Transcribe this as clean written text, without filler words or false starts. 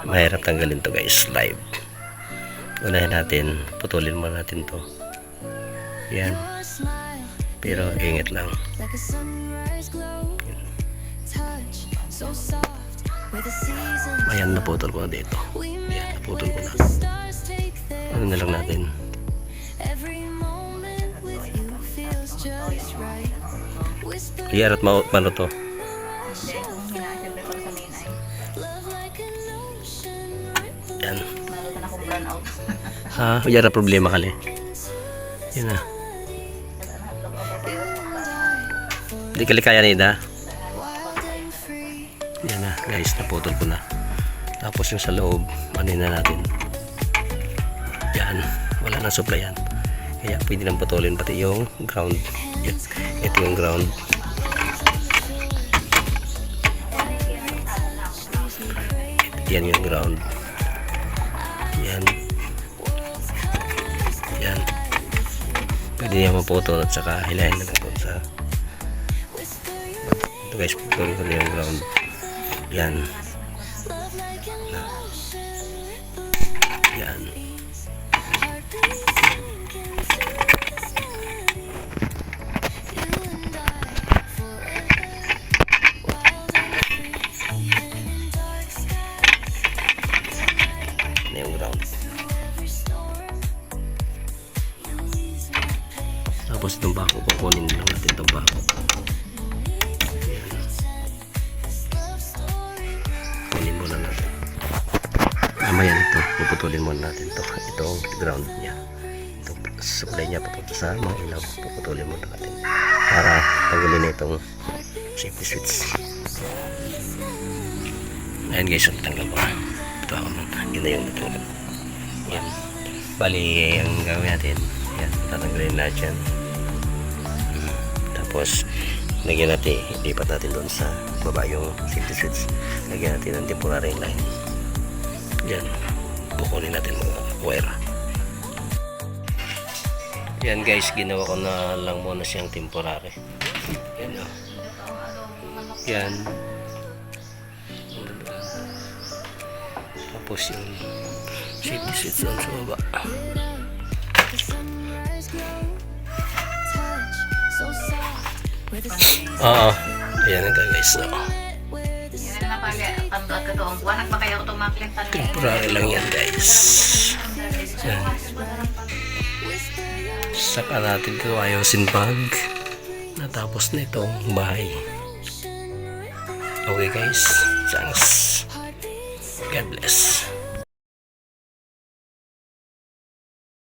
Mahirap tanggalin to guys, live. Unahin natin, putulin muna natin to. Yan. Pero ingat lang. Ayan, naputol ko na dito. Ayan, naputol ko na. Ano na lang natin. Ayan, at paano to? Yan. Ha? Yan na problema kali. Yan na. Hindi kali kaya nida. Yan na guys, naputol ko na. Tapos yung sa loob, ano na natin. Yan. Wala nang supply yan. Kaya pwede nang putulin pati yung ground. Yan. Ito yung ground. Yan yung ground. Yan. Yan. Pwede niya maputol at saka hilahin na lang sa ito guys, putulin ko na yung ground. Yan. Yan. Yung ground. Tapos itong bako, kukunin lang natin itong bako. Ayan. Kunin muna natin. Mamaya ito, puputulin muna natin ito. Itong ground niya. Itong supply niya papunta sa mga ilaw. Puputulin muna natin. Para tanggalin na itong safety switch. Ayan guys, ang tanggal ko. Ito ako nun. Yun na yung natanggal. Yan. Bali, ang gawin natin, yan, tatanggalin lahat yan. Tapos, lagyan natin, ilipat natin doon sa baba yung safety switch. Lagyan natin ng temporary line. Yan. Bukunin natin mga wire. Yan guys, ginawa ko na lang muna siyang temporary. Yan o. Yan. Tapos yung safety switch doon sa baba. Oo. Ayan na guys. Temporary lang yan guys. Yan. Saka natin ito ayusin pag natapos na itong bahay. Okay guys. Thanks. God bless.